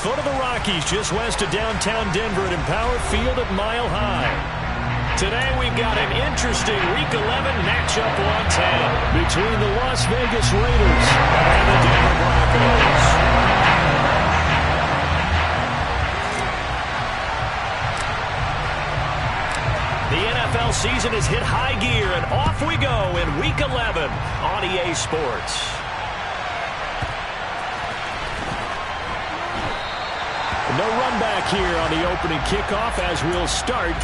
foot of the Rockies, just west of downtown Denver at Empower Field at Mile High. Today we've got an interesting Week 11 matchup on tap between the Las Vegas Raiders and the Denver Broncos. The NFL season has hit high gear, and off we go in Week 11 on EA Sports. No run back here on the opening kickoff as we'll start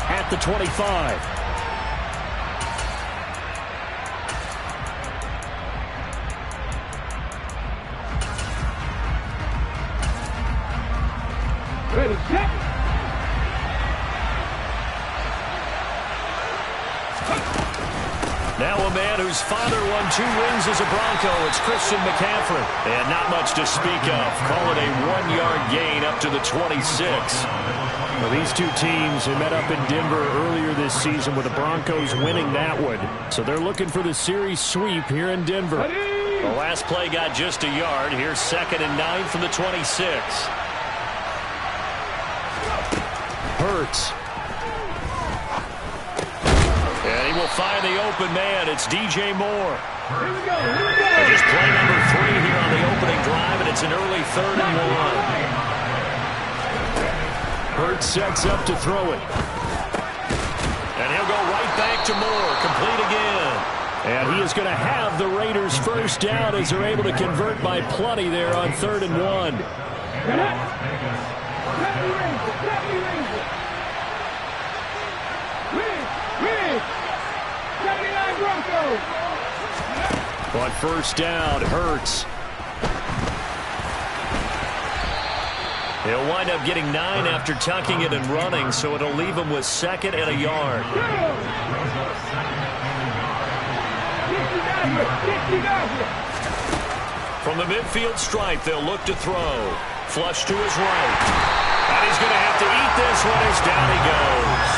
at the 25. Ready, set. Now a man whose father won 2 rings as a Bronco, it's Christian McCaffrey. And not much to speak of. Call it a 1-yard gain up to the 26. Well, these two teams have met up in Denver earlier this season with the Broncos winning that one. So they're looking for the series sweep here in Denver. The last play got just a yard. Here's 2nd and 9 from the 26. Hurts. And he will find the open man. It's DJ Moore. Here we go. Here we go. Just play number 3 here on the opening drive, and it's an early 3rd and 1. Hurts sets up to throw it. And he'll go right back to Moore. Complete again. And he is going to have the Raiders first down as they're able to convert by plenty there on 3rd and 1. On first down, Hurts. He'll wind up getting 9 after tucking it and running, so it'll leave him with 2nd and a yard. From the midfield stripe, they'll look to throw. Flush to his right. And he's going to have to eat this one as down he goes.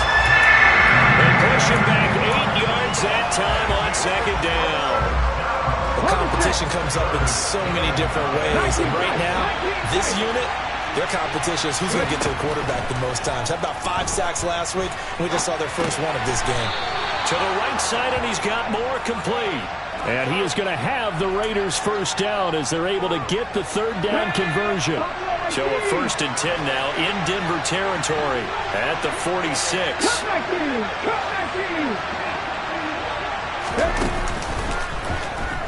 They push him back 8 yards that time on 2nd down. The competition comes up in so many different ways. And right now, this unit, their competition is who's going to get to the quarterback the most times. Had about 5 sacks last week, and we just saw their first one of this game. To the right side, and he's got Moore complete. And he is going to have the Raiders first down as they're able to get the 3rd down conversion. So a 1st and 10 now in Denver territory at the 46.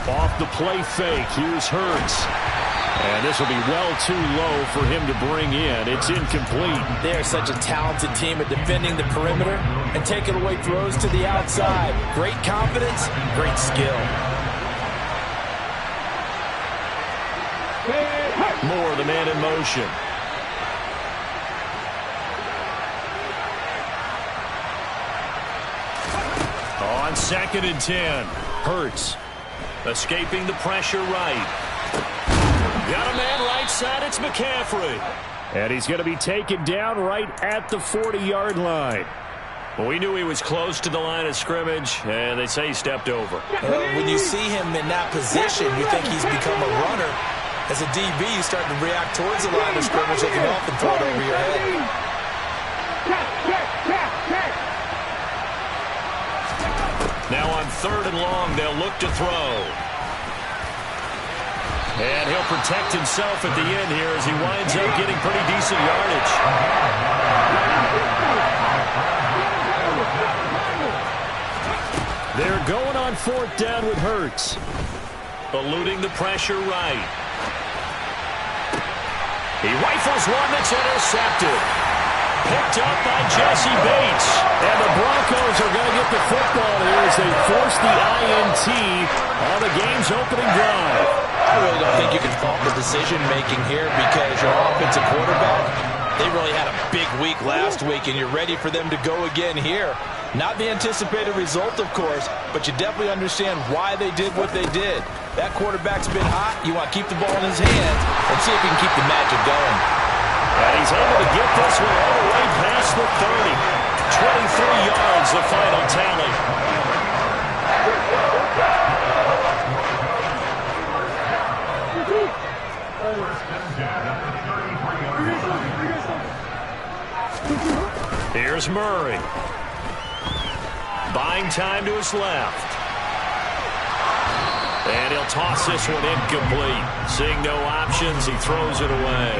Off the play fake, here's Hurts. And this will be well too low for him to bring in. It's incomplete. They are such a talented team at defending the perimeter and taking away throws to the outside. Great confidence, great skill. Moore, the man in motion. On 2nd and 10, Hurts. Escaping the pressure right. Got a man right side, it's McCaffrey. And he's going to be taken down right at the 40-yard line. Well, we knew he was close to the line of scrimmage, and they say he stepped over. When you see him in that position, you think he's become a runner. As a DB, you start to react towards the line of scrimmage, looking off and throw it over your head. Now on 3rd and long, they'll look to throw. And he'll protect himself at the end here as he winds up getting pretty decent yardage. They're going on 4th down with Hurts. Eluding the pressure right. He rifles one that's intercepted. Picked up by Jesse Bates. And the Broncos are going to get the football here as they force the INT on the game's opening drive. I really don't think you can fault the decision-making here because your offensive quarterback, they really had a big week last week, and you're ready for them to go again here. Not the anticipated result, of course, but you definitely understand why they did what they did. That quarterback's been hot. You want to keep the ball in his hands and see if he can keep the magic going. And he's able to get this one all the way past the 30. 23 yards, the final tally. Here's Murray. Buying time to his left. And he'll toss this one incomplete. Seeing no options, he throws it away.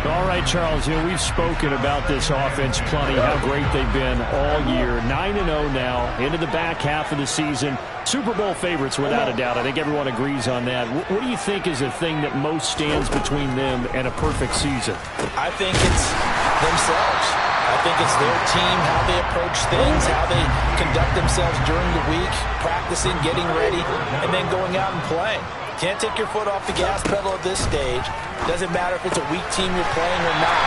All right, Charles, we've spoken about this offense plenty, how great they've been all year. 9-0 now, into the back half of the season. Super Bowl favorites, without a doubt. I think everyone agrees on that. What do you think is the thing that most stands between them and a perfect season? I think it's themselves. I think it's their team, how they approach things, how they conduct themselves during the week, practicing, getting ready, and then going out and playing. Can't take your foot off the gas pedal at this stage. Doesn't matter if it's a weak team you're playing or not.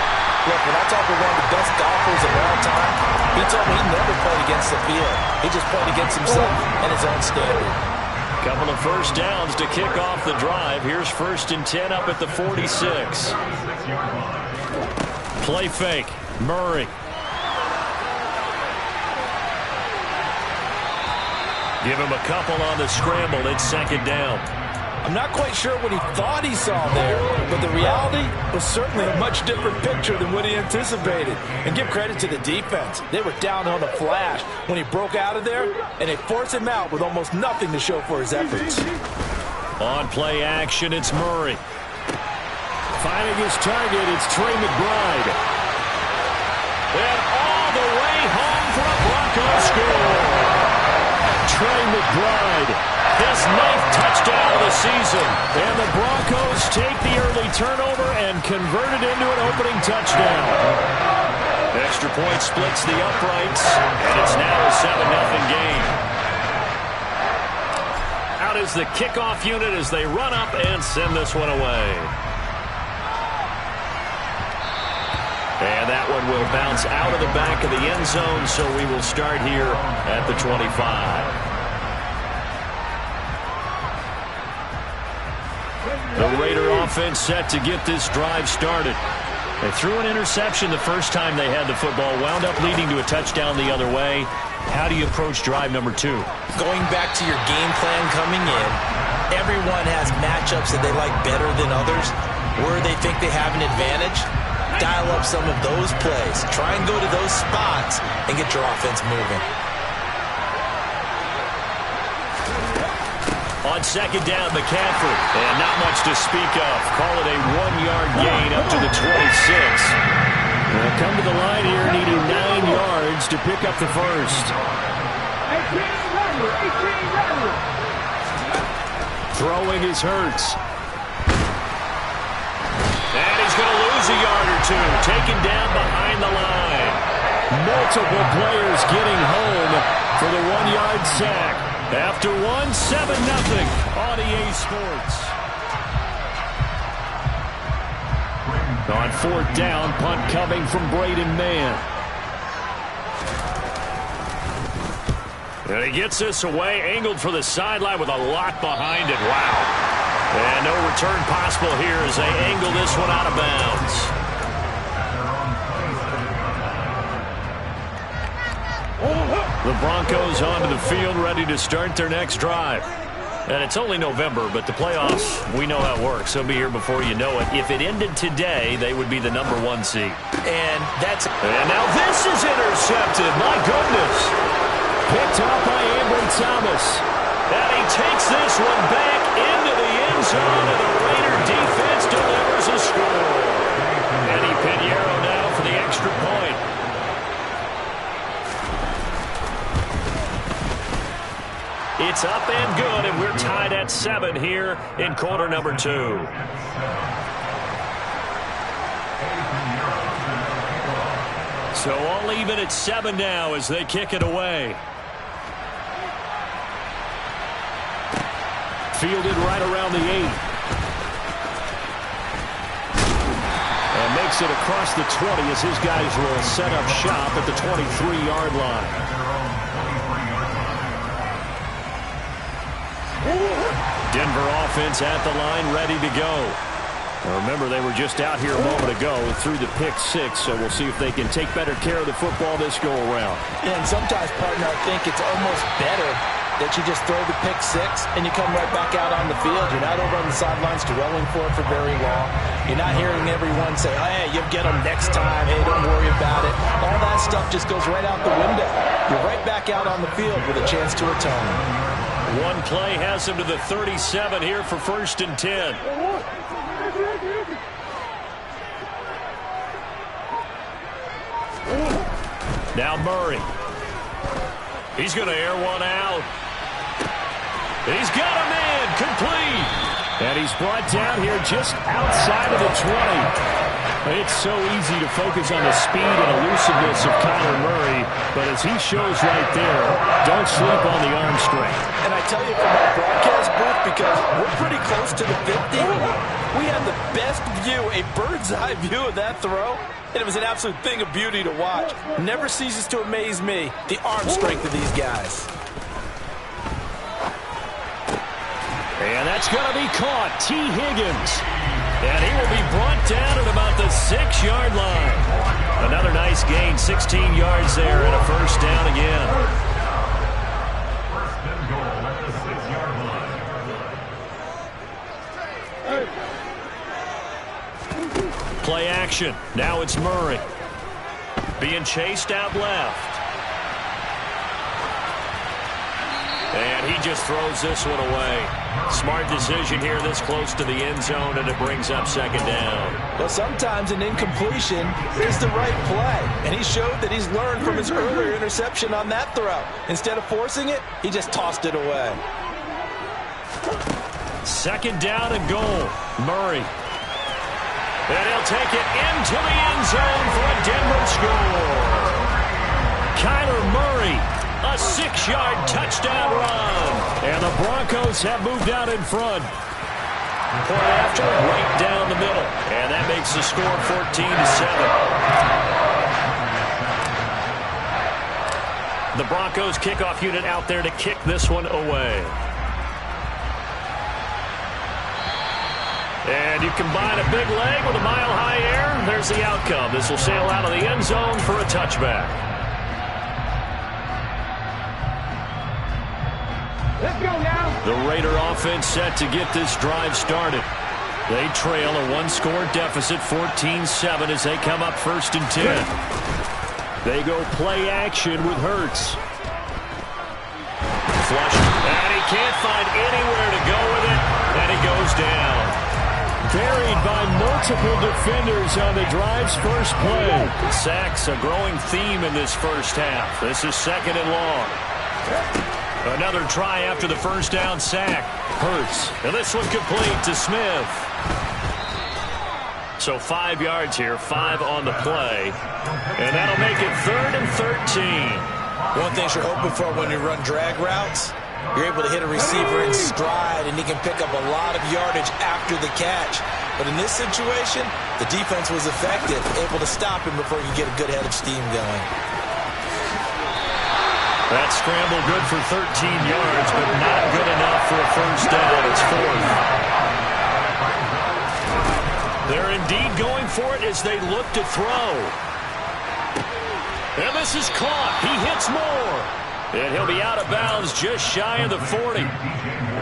Look, when I talk with one of the best golfers of all time, he told me he never played against the field. He just played against himself and his own standard. Couple of first downs to kick off the drive. Here's 1st and 10 up at the 46. Play fake. Murray. Give him a couple on the scramble. It's 2nd down. I'm not quite sure what he thought he saw there, but the reality was certainly a much different picture than what he anticipated. And give credit to the defense. They were down on the flash when he broke out of there, and they forced him out with almost nothing to show for his efforts. On play action, it's Murray. Finding his target, it's Trey McBride. And all the way home for a Broncos score. Trey McBride, his 9th touchdown of the season. And the Broncos take the early turnover and convert it into an opening touchdown. Extra point splits the uprights, and it's now a 7-0 game. Out is the kickoff unit as they run up and send this one away. And that one will bounce out of the back of the end zone, so we will start here at the 25. The Raider offense set to get this drive started. They threw an interception the first time they had the football, wound up leading to a touchdown the other way. How do you approach drive number 2? Going back to your game plan coming in, everyone has matchups that they like better than others. Where they think they have an advantage, dial up some of those plays. Try and go to those spots and get your offense moving. On 2nd down, McCaffrey. And not much to speak of. Call it a 1-yard gain up to the 26. They'll come to the line here needing 9 yards to pick up the first. Throwing is Hurts. And he's going to lose a yard or two. Taken down behind the line. Multiple players getting home for the 1-yard sack. After 7-0 on EA Sports. On 4th down, punt coming from Braden Mann. And he gets this away, angled for the sideline with a lot behind it. Wow. And no return possible here as they angle this one out of bounds. The Broncos onto the field, ready to start their next drive. And it's only November, but the playoffs, we know how it works. They'll be here before you know it. If it ended today, they would be the number 1 seed. And now this is intercepted. My goodness. Picked up by Ambry Thomas. And he takes this one back into the end zone, and the Raider defense delivers a score. Eddie Pinheiro now for the extra point. It's up and good, and we're tied at 7 here in quarter number 2. So all even at 7 now as they kick it away. Fielded right around the 8. And makes it across the 20 as his guys will set up shop at the 23-yard line. Denver offense at the line, ready to go. Now remember, they were just out here a moment ago through the pick 6, so we'll see if they can take better care of the football this go-around. And sometimes, partner, I think it's almost better that you just throw the pick six and you come right back out on the field. You're not over on the sidelines dwelling for it for very long. You're not hearing everyone say, hey, you'll get them next time. Hey, don't worry about it. All that stuff just goes right out the window. You're right back out on the field with a chance to atone. One play has him to the 37 here for 1st and 10. Now Murray. He's going to air one out. He's got him in. Complete. And he's brought down here just outside of the 20. It's so easy to focus on the speed and elusiveness of Kyler Murray, but as he shows right there, don't sleep on the arm strength. And I tell you from our broadcast booth, because we're pretty close to the 50, we had the best view, a bird's eye view of that throw, and it was an absolute thing of beauty to watch. Never ceases to amaze me, the arm strength of these guys. And that's going to be caught. T. Higgins. And he will be brought down at about the 6-yard line. Another nice gain, 16 yards there, and a 1st down again. First and goal at the 6-yard line. Play action. Now it's Murray. Being chased out left. And he just throws this one away. Smart decision here this close to the end zone, and it brings up 2nd down. Well, sometimes an incompletion is the right play, and he showed that he's learned from his earlier interception on that throw. Instead of forcing it, he just tossed it away. 2nd down and goal. Murray. And he'll take it into the end zone for a Denver score. Kyler Murray. A 6-yard touchdown run. And the Broncos have moved out in front. Point after, right down the middle. And that makes the score 14-7. The Broncos kickoff unit out there to kick this one away. And you combine a big leg with a mile-high air, there's the outcome. This will sail out of the end zone for a touchback. Let's go now. The Raider offense set to get this drive started. They trail a 1-score deficit, 14-7, as they come up 1st and 10. They go play action with Hurts. Flush, and he can't find anywhere to go with it, and he goes down. Buried by multiple defenders on the drive's first play. Sacks a growing theme in this first half. This is 2nd and long. Another try after the 1st down sack. Hurts. And this one complete to Smith. So 5 yards here, 5 on the play. And that'll make it 3rd and 13. One thing you're hoping for when you run drag routes, you're able to hit a receiver in stride, and he can pick up a lot of yardage after the catch. But in this situation, the defense was effective, able to stop him before you get a good head of steam going. That scramble good for 13 yards, but not good enough for a 1st down. It's 4th. They're indeed going for it as they look to throw. And this is caught. He hits more. And he'll be out of bounds just shy of the 40.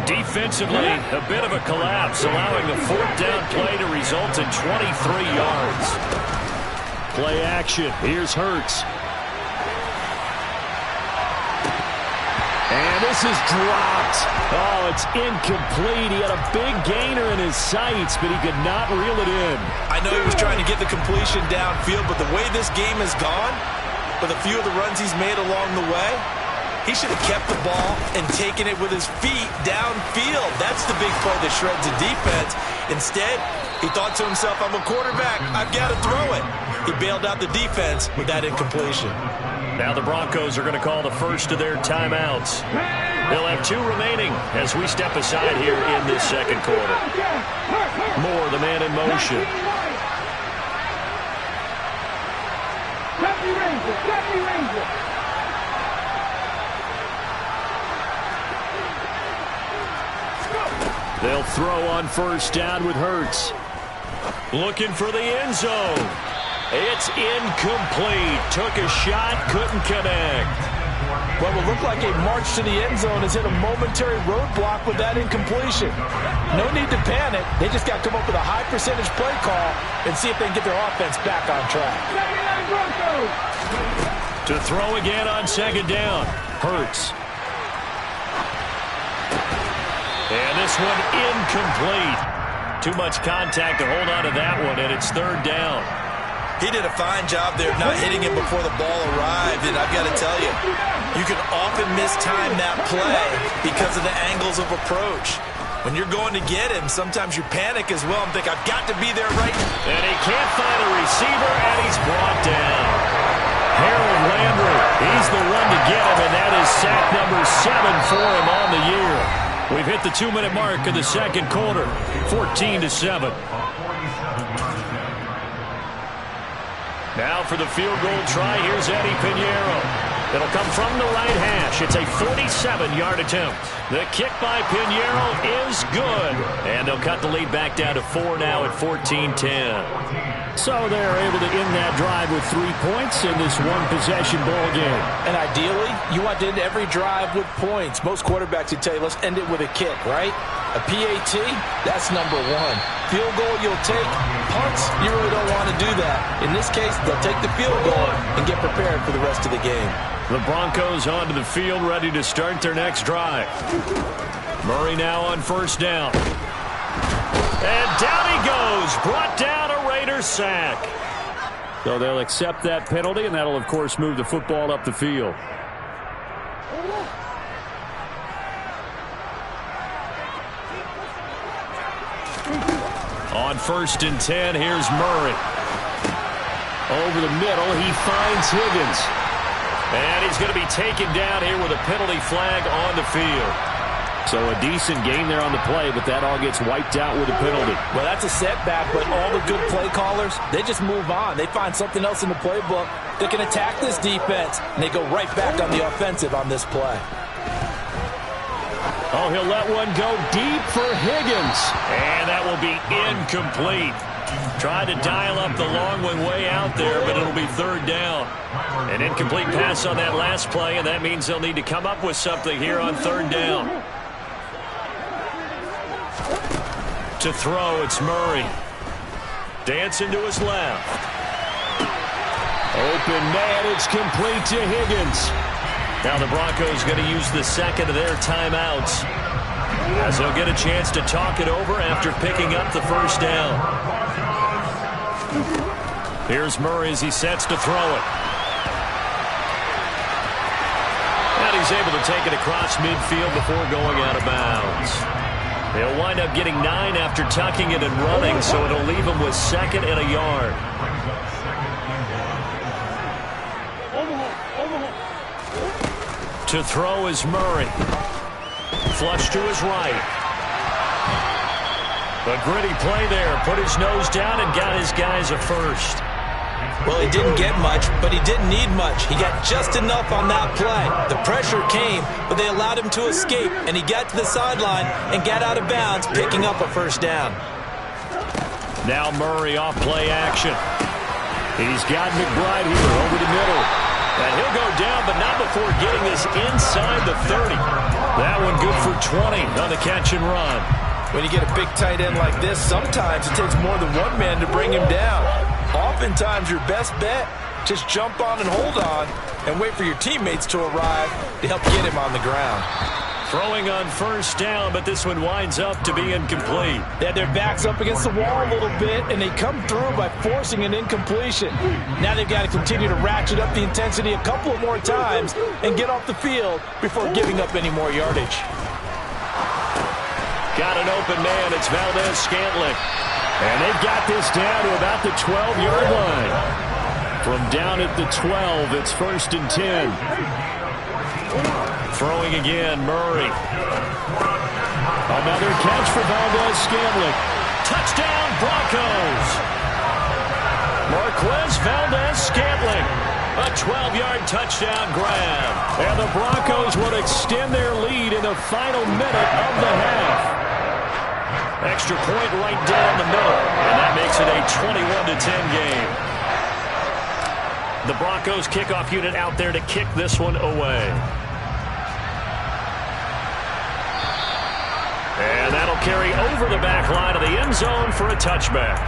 Defensively, a bit of a collapse, allowing the 4th down play to result in 23 yards. Play action. Here's Hurts. And this is dropped. Oh, it's incomplete. He had a big gainer in his sights, but he could not reel it in. I know he was trying to get the completion downfield, but the way this game has gone, with a few of the runs he's made along the way, he should have kept the ball and taken it with his feet downfield. That's the big play that shreds the defense. Instead, he thought to himself, I'm a quarterback. I've got to throw it. He bailed out the defense with that incompletion. Now the Broncos are going to call the first of their timeouts. They'll have 2 remaining as we step aside here in this 2nd quarter. Moore, the man in motion. They'll throw on 1st down with Hurts. Looking for the end zone. It's incomplete. Took a shot, couldn't connect. What will look like a march to the end zone has hit a momentary roadblock with that incompletion. No need to panic. They just got to come up with a high percentage play call and see if they can get their offense back on track. To throw again on second down. Hurts. And this one incomplete. Too much contact to hold on to that one, and it's third down. He did a fine job there not hitting him before the ball arrived, and I've got to tell you, you can often mistime that play because of the angles of approach. When you're going to get him, sometimes you panic as well and think, I've got to be there right. And he can't find a receiver, and he's brought down. Harold Landry, he's the one to get him, and that is sack number 7 for him on the year. We've hit the 2-minute mark of the second quarter, 14-7. Now for the field goal try, here's Eddie Pinheiro. It'll come from the right hash. It's a 47-yard attempt. The kick by Pinheiro is good. And they'll cut the lead back down to 4 now at 14-10. So they're able to end that drive with 3 points in this one-possession ball game. And ideally, you want to end every drive with points. Most quarterbacks would tell you, let's end it with a kick, right? A PAT, that's number 1. Field goal you'll take. Punts, you really don't want to do that. In this case, they'll take the field goal and get prepared for the rest of the game. The Broncos onto the field, ready to start their next drive. Murray now on first down. And down he goes. Brought down a Raiders sack. So they'll accept that penalty, and that'll, of course, move the football up the field. On first and 10, here's Murray. Over the middle, he finds Higgins. And he's going to be taken down here with a penalty flag on the field. So a decent game there on the play, but that all gets wiped out with a penalty. Well, that's a setback, but all the good play callers, they just move on. They find something else in the playbook that can attack this defense, and they go right back on the offensive on this play. Oh, he'll let one go deep for Higgins. And that will be incomplete. Tried to dial up the long one way out there, but it'll be third down. An incomplete pass on that last play, and that means they'll need to come up with something here on third down. To throw, it's Murray. Dancing to his left. Open man, it's complete to Higgins. Now the Broncos going to use the second of their timeouts, as they'll get a chance to talk it over after picking up the first down. Here's Murray as he sets to throw it. And he's able to take it across midfield before going out of bounds. They'll wind up getting 9 after tucking it and running, so it'll leave them with second and a yard. To throw is Murray. Flush to his right. A gritty play there. Put his nose down and got his guys a first. Well, he didn't get much, but he didn't need much. He got just enough on that play. The pressure came, but they allowed him to escape, and he got to the sideline and got out of bounds, picking up a first down. Now Murray off play action. He's got McBride here over the middle. And he'll go down, but not before getting this inside the 30. That one good for 20 on the catch and run. When you get a big tight end like this, sometimes it takes more than one man to bring him down. Oftentimes, your best bet, just jump on and hold on and wait for your teammates to arrive to help get him on the ground. Throwing on first down, but this one winds up to be incomplete. They had their backs up against the wall a little bit, and they come through by forcing an incompletion. Now they've got to continue to ratchet up the intensity a couple of more times and get off the field before giving up any more yardage. Got an open man. It's Valdez-Scantling. And they've got this down to about the 12-yard line. From down at the 12, it's first and 10. Throwing again, Murray. Another catch for Valdez-Scantling. Touchdown, Broncos. Marquez Valdez-Scantling. A 12-yard touchdown grab. And the Broncos will extend their lead in the final minute of the half. Extra point right down the middle. And that makes it a 21-10 game. The Broncos kickoff unit out there to kick this one away. And that'll carry over the back line of the end zone for a touchback.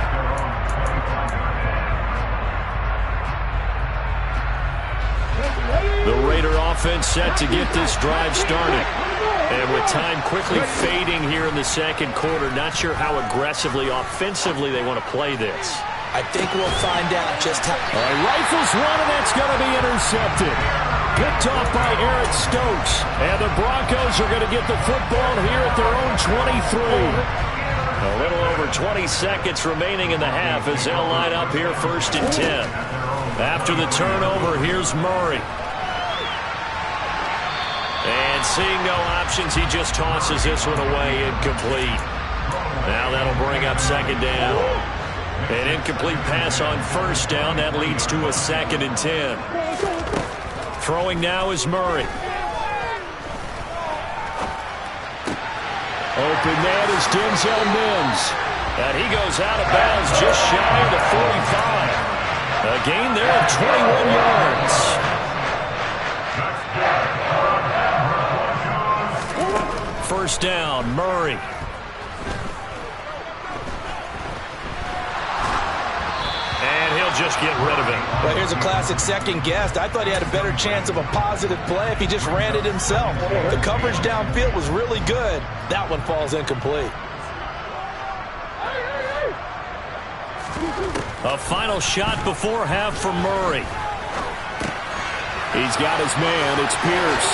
The Raider offense set to get this drive started. And with time quickly fading here in the second quarter, not sure how aggressively, offensively they want to play this. I think we'll find out just how. Rifles one, and that's going to be intercepted. Picked off by Eric Stokes. And the Broncos are going to get the football here at their own 23. A little over 20 seconds remaining in the half as they'll line up here 1st and 10. After the turnover, here's Murray. And seeing no options, he just tosses this one away, incomplete. Now that'll bring up 2nd down. An incomplete pass on 1st down. That leads to a 2nd and 10. Throwing now is Murray. Open man is Denzel Mims. And he goes out of bounds just shy of the 45. A gain there of 21 yards. First down, Murray. And he'll just get rid of it. Well, here's a classic second guess. I thought he had a better chance of a positive play if he just ran it himself. The coverage downfield was really good. That one falls incomplete. A final shot before half from Murray. He's got his man. It's Pierce.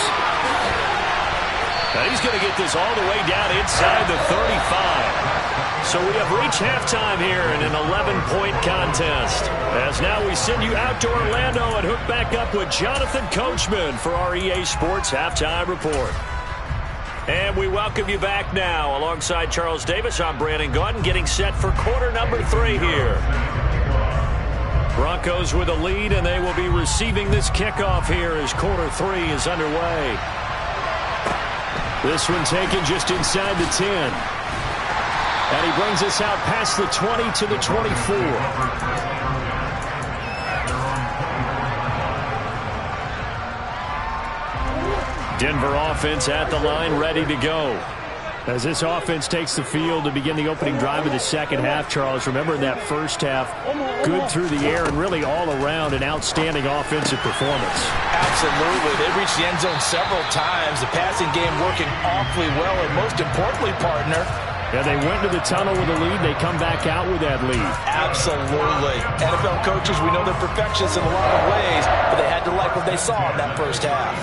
And he's going to get this all the way down inside the 35. So we have reached halftime here in an 11-point contest. As now we send you out to Orlando and hook back up with Jonathan Coachman for our EA Sports Halftime Report. And we welcome you back now. Alongside Charles Davis, I'm Brandon Gaudin, getting set for quarter number 3 here. Broncos with a lead, and they will be receiving this kickoff here as quarter 3 is underway. This one taken just inside the 10. And he brings us out past the 20 to the 24. Denver offense at the line, ready to go. As this offense takes the field to begin the opening drive of the second half, Charles, remember in that first half, good through the air and really all around an outstanding offensive performance. Absolutely. They reached the end zone several times. The passing game working awfully well, and most importantly, partner, yeah, they went to the tunnel with a lead. They come back out with that lead. Absolutely. NFL coaches, we know they're perfectionists in a lot of ways, but they had to like what they saw in that first half.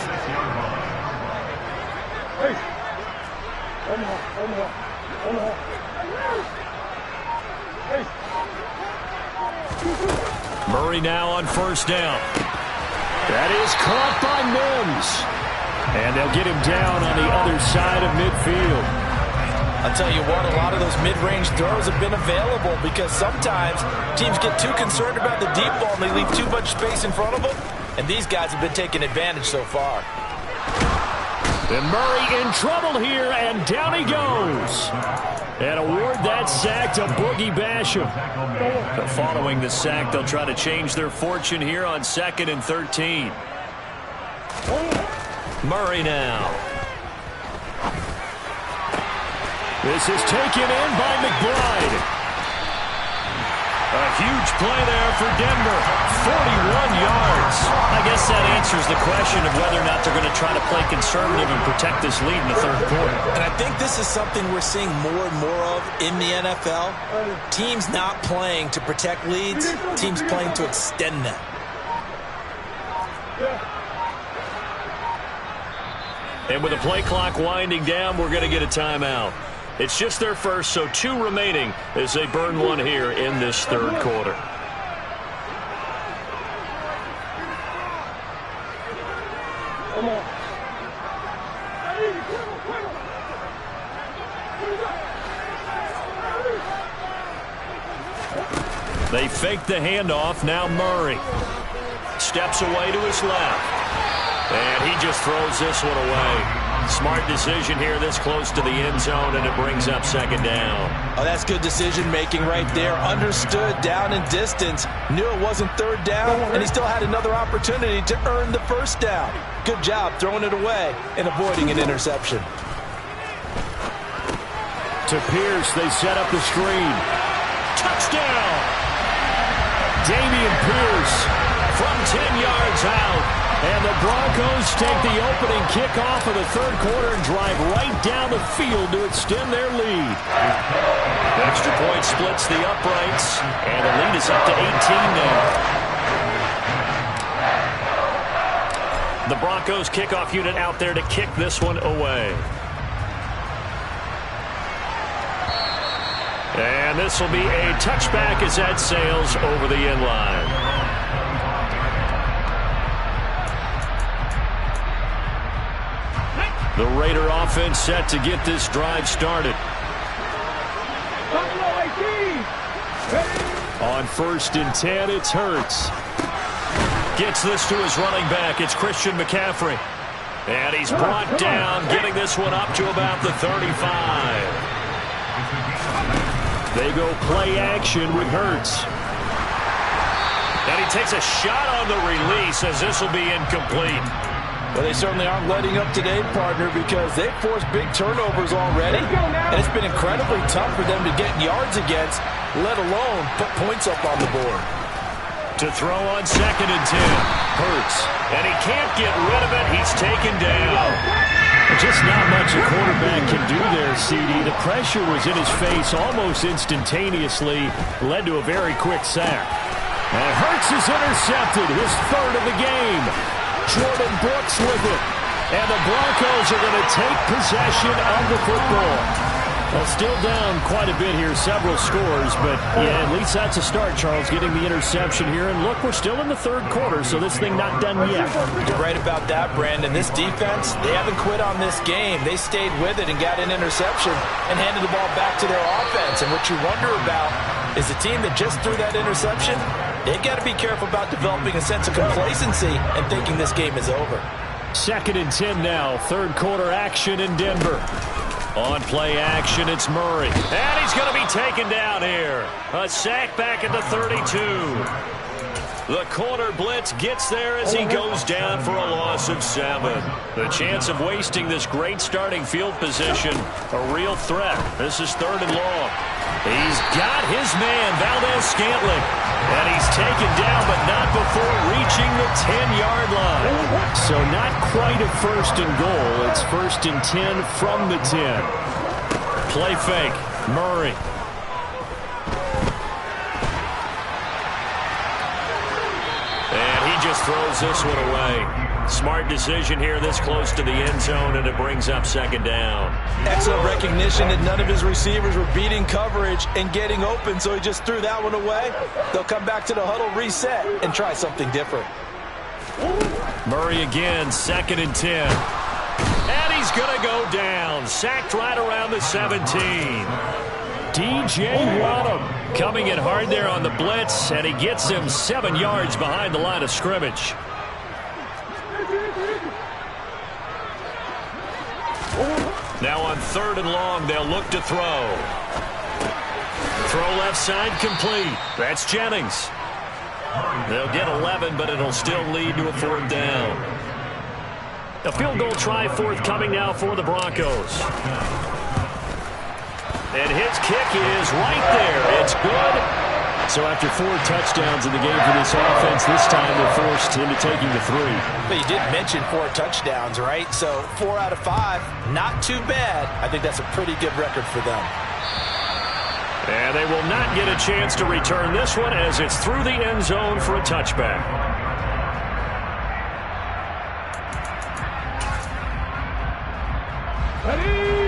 Murray now on first down. That is caught by Mims. And they'll get him down on the other side of midfield. I'll tell you what, a lot of those mid-range throws have been available because sometimes teams get too concerned about the deep ball and they leave too much space in front of them. And these guys have been taking advantage so far. And Murray in trouble here, and down he goes. And award that sack to Boogie Basham. Following the sack, they'll try to change their fortune here on 2nd and 13. Murray now. This is taken in by McBride. A huge play there for Denver. 41 yards. I guess that answers the question of whether or not they're going to try to play conservative and protect this lead in the third quarter. And I think this is something we're seeing more and more of in the NFL. Teams not playing to protect leads, teams playing to extend them. And with the play clock winding down, we're going to get a timeout. It's just their first, so 2 remaining as they burn one here in this third quarter. They fake the handoff. Now Murray steps away to his left. And he just throws this one away. Smart decision here this close to the end zone, and it brings up 2nd down. Oh, that's good decision-making right there. Understood down and distance. Knew it wasn't 3rd down, and he still had another opportunity to earn the 1st down. Good job throwing it away and avoiding an interception. To Pierce, they set up the screen. Touchdown! Dameon Pierce from 10 yards out. And the Broncos take the opening kickoff of the third quarter and drive right down the field to extend their lead. The extra point splits the uprights, and the lead is up to 18 now. The Broncos kickoff unit out there to kick this one away. And this will be a touchback as that sails over the end line. The Raider offense set to get this drive started. On 1st and 10, it's Hurts. Gets this to his running back. It's Christian McCaffrey. And he's brought down, getting this one up to about the 35. They go play action with Hurts. And he takes a shot on the release as this will be incomplete. Well, they certainly aren't letting up today, partner, because they've forced big turnovers already. And it's been incredibly tough for them to get yards against, let alone put points up on the board. To throw on 2nd and 10. Hurts. And he can't get rid of it. He's taken down. Just not much a quarterback can do there, CD. The pressure was in his face almost instantaneously. Led to a very quick sack. And Hurts is intercepted. His 3rd of the game. Jordan Brooks with it. And the Broncos are going to take possession of the football. Well, still down quite a bit here, several scores, but yeah, at least that's a start, Charles, getting the interception here. And look, we're still in the 3rd quarter, so this thing not done yet. You're right about that, Brandon. This defense, they haven't quit on this game. They stayed with it and got an interception and handed the ball back to their offense. And what you wonder about is the team that just threw that interception, they got to be careful about developing a sense of complacency and thinking this game is over. 2nd and 10 now, 3rd quarter action in Denver. On play action, it's Murray. And he's going to be taken down here. A sack back at the 32. The corner blitz gets there as he goes down for a loss of 7. The chance of wasting this great starting field position, a real threat. This is 3rd and long. He's got his man, Valdes-Scantling. And he's taken down, but not before reaching the 10-yard line. So not quite a 1st and goal. It's 1st and 10 from the 10. Play fake. Murray. And he just throws this one away. Smart decision here this close to the end zone, and it brings up 2nd down. Excellent recognition that none of his receivers were beating coverage and getting open, so he just threw that one away. They'll come back to the huddle, reset, and try something different. Murray again, 2nd and 10. And he's going to go down. Sacked right around the 17. DJ Wadham coming in hard there on the blitz, and he gets him 7 yards behind the line of scrimmage. Now on 3rd and long, they'll look to throw. Throw left side complete. That's Jennings. They'll get 11, but it'll still lead to a 4th down. A field goal try forthcoming now for the Broncos. And his kick is right there. It's good. So after 4 touchdowns in the game for this offense, this time they're forced into taking the 3. But you did mention 4 touchdowns, right? So 4 out of 5, not too bad. I think that's a pretty good record for them. And they will not get a chance to return this one as it's through the end zone for a touchback.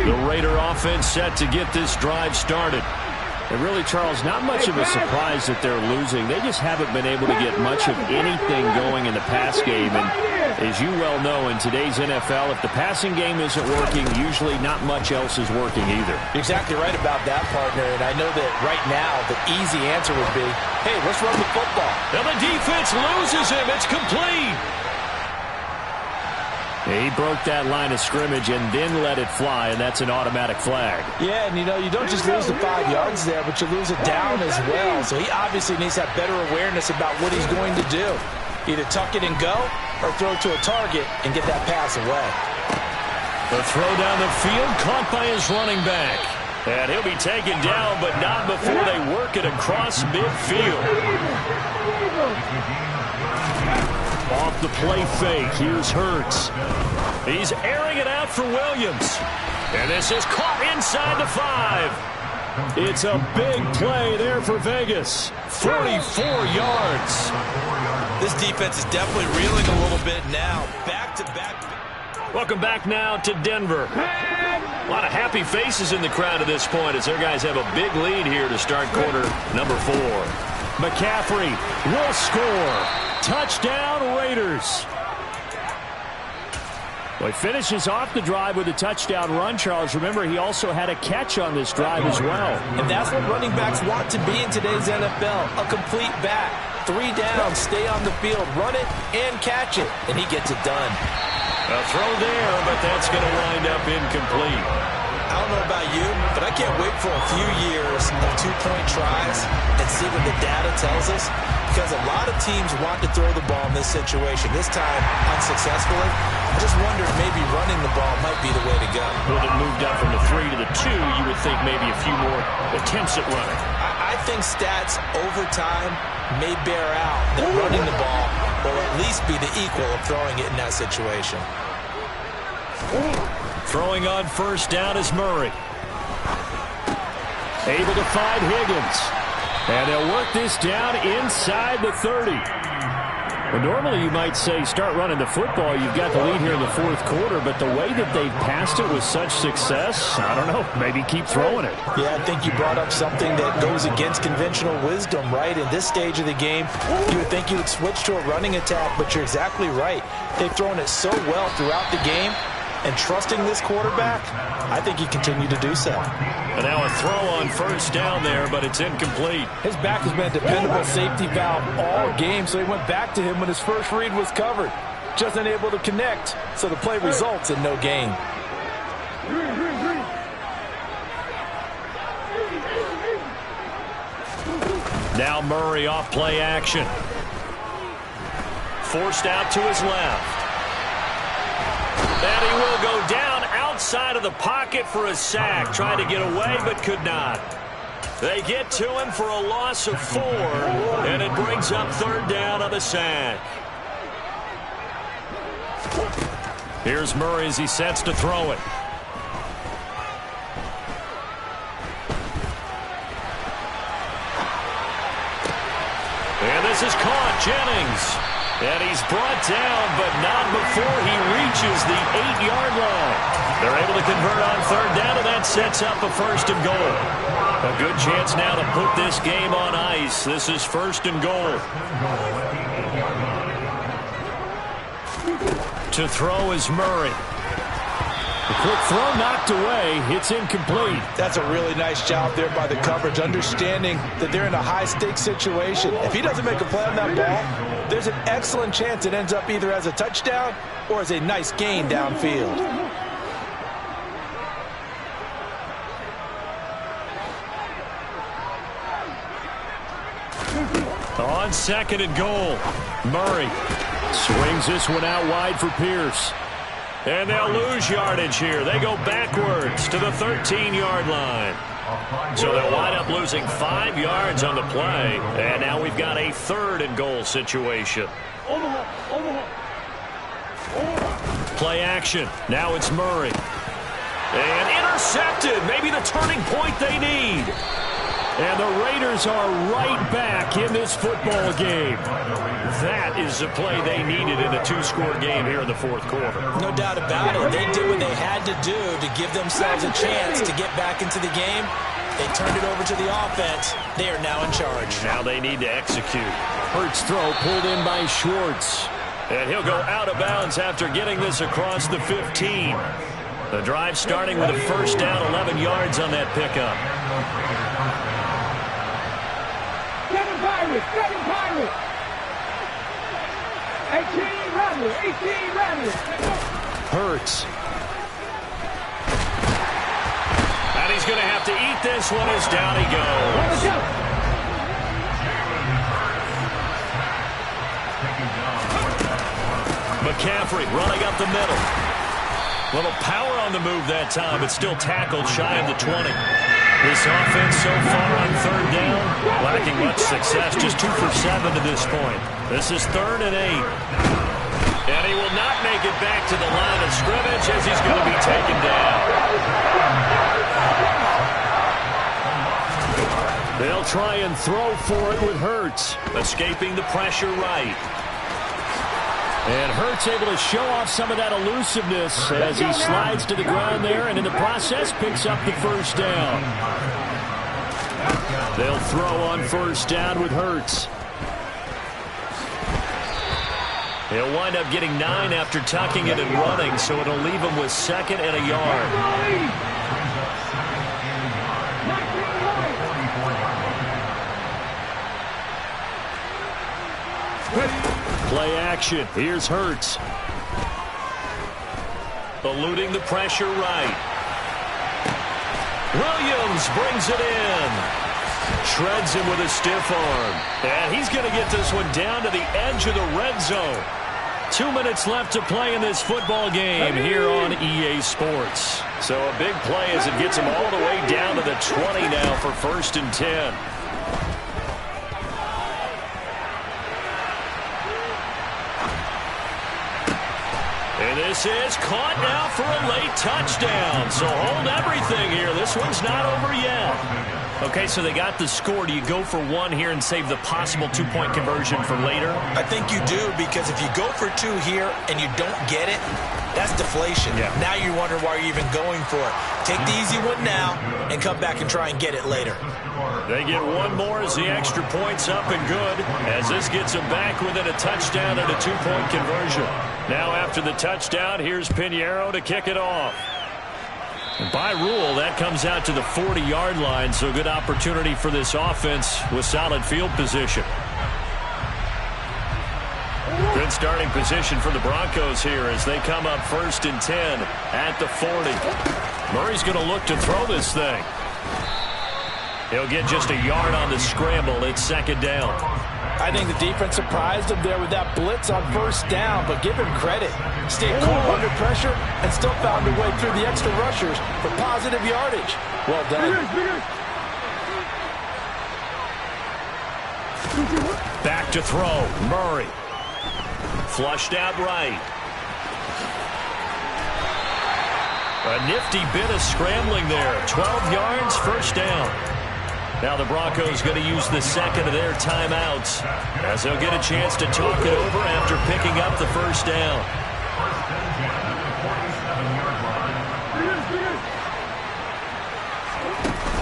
The Raider offense set to get this drive started. And really, Charles, not much of a surprise that they're losing. They just haven't been able to get much of anything going in the pass game. And as you well know, in today's NFL, if the passing game isn't working, usually not much else is working either. You're exactly right about that, partner. And I know that right now the easy answer would be, hey, let's run the football. And the defense loses him. It's complete. He broke that line of scrimmage and then let it fly, and that's an automatic flag. Yeah, and you don't just lose the 5 yards there, but you lose it down as well. So he obviously needs to have better awareness about what he's going to do. Either tuck it and go or throw to a target and get that pass away. The throw down the field caught by his running back. And he'll be taken down, but not before they work it across midfield. Off the play fake, here's Hurts. He's airing it out for Williams. And this is caught inside the 5. It's a big play there for Vegas. 44 yards. This defense is definitely reeling a little bit now. Back-to-back. Welcome back now to Denver. A lot of happy faces in the crowd at this point as their guys have a big lead here to start quarter number 4. McCaffrey will score. Touchdown, Raiders. Well, he finishes off the drive with a touchdown run, Charles. Remember, he also had a catch on this drive as well. And that's what running backs want to be in today's NFL, a complete back. 3 down, stay on the field, run it, and catch it. And he gets it done. A throw there, but that's going to wind up incomplete. I don't know about you, but I can't wait for a few years of 2-point tries and see what the data tells us, because a lot of teams want to throw the ball in this situation, this time unsuccessfully. I just wonder if maybe running the ball might be the way to go. Well, it moved up from the 3 to the 2. You would think maybe a few more attempts at running. I think stats over time may bear out that running the ball will at least be the equal of throwing it in that situation. Throwing on first down is Murray. Able to find Higgins. And they'll work this down inside the 30. Well, normally you might say start running the football. You've got the lead here in the 4th quarter, but the way that they've passed it with such success, I don't know, maybe keep throwing it. Yeah, I think you brought up something that goes against conventional wisdom, right? In this stage of the game, you would think you would switch to a running attack, but you're exactly right. They've thrown it so well throughout the game, and trusting this quarterback, I think he continued to do so. And now a throw on first down there, but it's incomplete. His back has been a dependable safety valve all game, so he went back to him when his first read was covered. Just unable to connect, so the play results in no gain. Now Murray off play action. Forced out to his left. And he will go down outside of the pocket for a sack. Tried to get away, but could not. They get to him for a loss of 4, and it brings up 3rd down on the sack. Here's Murray as he sets to throw it. And this is caught. Jennings. And he's brought down, but not before he reaches the 8-yard line. They're able to convert on 3rd down, and that sets up a 1st and goal. A good chance now to put this game on ice. This is 1st and goal. To throw is Murray. The quick throw knocked away. It's incomplete. That's a really nice job there by the coverage, understanding that they're in a high-stakes situation. If he doesn't make a play on that ball, there's an excellent chance it ends up either as a touchdown or as a nice gain downfield. On 2nd and goal, Murray swings this one out wide for Pierce. And they'll lose yardage here. They go backwards to the 13-yard line. So they'll wind up losing 5 yards on the play. And now we've got a 3rd and goal situation. Play action. Now it's Murray. And intercepted. Maybe the turning point they need. And the Raiders are right back in this football game. That is the play they needed in a 2-score game here in the 4th quarter. No doubt about it. They did what they had to do to give themselves a chance to get back into the game. They turned it over to the offense. They are now in charge. Now they need to execute. Hurts throw pulled in by Schwartz. And he'll go out of bounds after getting this across the 15. The drive starting with a 1st down, 11 yards on that pickup. Second Pirates. 18 Rattlers. Hurts. And he's going to have to eat this one as down he goes. McCaffrey running up the middle. Little power on the move that time, but still tackled shy of the 20. This offense so far on third down, lacking much success, just 2 for 7 to this point. This is 3rd and 8. And he will not make it back to the line of scrimmage as he's going to be taken down. They'll try and throw for it with Hurts. Escaping the pressure right. And Hurts able to show off some of that elusiveness as he slides to the ground there, and in the process picks up the first down. They'll throw on first down with Hurts. He'll wind up getting 9 after tucking it and running, so it'll leave him with 2nd and a yard. Play action. Here's Hurts. Eluding the pressure right. Williams brings it in. Shreds him with a stiff arm. And he's going to get this one down to the edge of the red zone. 2 minutes left to play in this football game here on EA Sports. So a big play as it gets him all the way down to the 20 now for 1st and 10. And this is caught now for a late touchdown. So hold everything here. This one's not over yet. Okay, so they got the score. Do you go for 1 here and save the possible 2-point conversion for later? I think you do, because if you go for 2 here and you don't get it, that's deflation. Yeah. Now you wonder why you're even going for it. Take the easy one now and come back and try and get it later. They get 1 more as the extra point's up and good, as this gets them back within a touchdown and a 2-point conversion. Now after the touchdown, here's Pinheiro to kick it off. And by rule, that comes out to the 40-yard line, so good opportunity for this offense with solid field position. Good starting position for the Broncos here as they come up 1st and 10 at the 40. Murray's going to look to throw this thing. He'll get just a yard on the scramble. It's 2nd down. I think the defense surprised him there with that blitz on 1st down, but give him credit. Stayed cool under pressure and still found a way through the extra rushers for positive yardage. Well done. Back to throw. Murray. Flushed out right. A nifty bit of scrambling there. 12 yards, 1st down. Now the Broncos going to use the 2nd of their timeouts as they'll get a chance to talk it over after picking up the 1st down.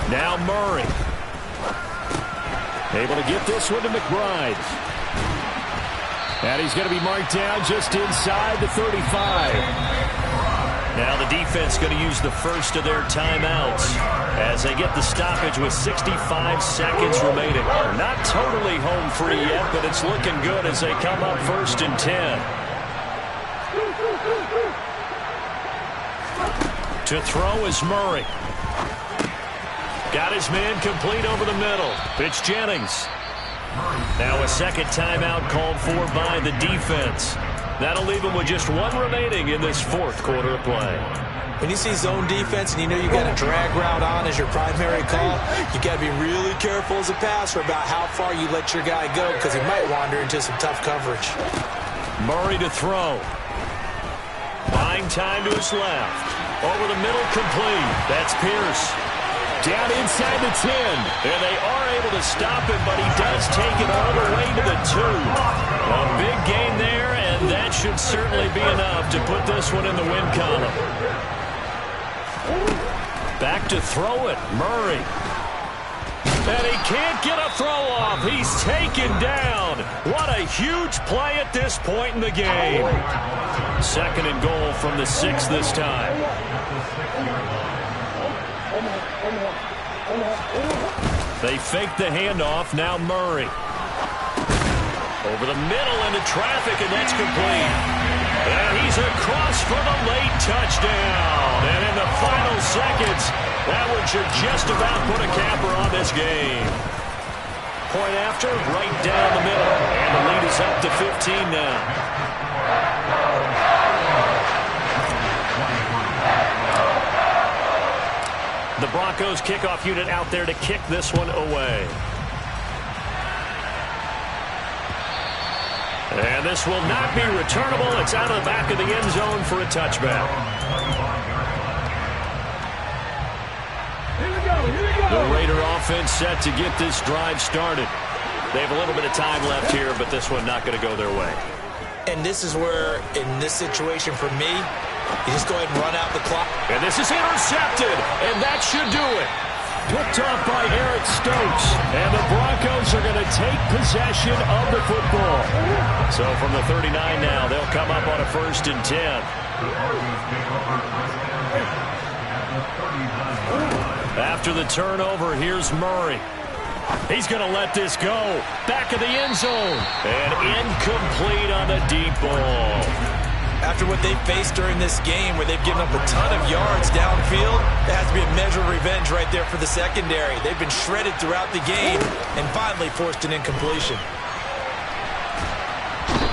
Now Murray. Able to get this one to McBride. And he's going to be marked down just inside the 35. Now the defense going to use the 1st of their timeouts as they get the stoppage with 65 seconds remaining. Not totally home free yet, but it's looking good as they come up 1st and 10. To throw is Murray. Got his man complete over the middle. It's Jennings. Now a 2nd timeout called for by the defense. That'll leave him with just 1 remaining in this 4th quarter of play. When you see zone defense and you know you got a drag route on as your primary call, you got to be really careful as a passer about how far you let your guy go, because he might wander into some tough coverage. Murray to throw. Buying time to his left. Over the middle, complete. That's Pierce. Down inside the 10. And they are able to stop him, but he does take it all the way to the 2. A big gain there, and that should certainly be enough to put this one in the win column. Back to throw it, Murray. And he can't get a throw off. He's taken down. What a huge play at this point in the game. 2nd and goal from the 6 this time. They fake the handoff. Now Murray. Over the middle into traffic, and that's complete. And he's across for the late touchdown. And in the final seconds, that one should just about put a capper on this game. Point after, right down the middle. And the lead is up to 15 now. The the Broncos kickoff unit out there to kick this one away. And this will not be returnable. It's out of the back of the end zone for a touchback. Here we go, here we go. The Raider offense set to get this drive started. They have a little bit of time left here, but this one not going to go their way. And this is where, in this situation for me, you just go ahead and run out the clock. And this is intercepted, and that should do it. Picked off by Eric Stokes, and the Broncos are going to take possession of the football. So from the 39 now, they'll come up on a 1st and 10. After the turnover, here's Murray. He's going to let this go. Back of the end zone. And incomplete on the deep ball. After what they've faced during this game, where they've given up a ton of yards downfield, there has to be a measure of revenge right there for the secondary. They've been shredded throughout the game and finally forced an incompletion.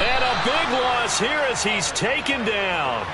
And a big loss here as he's taken down.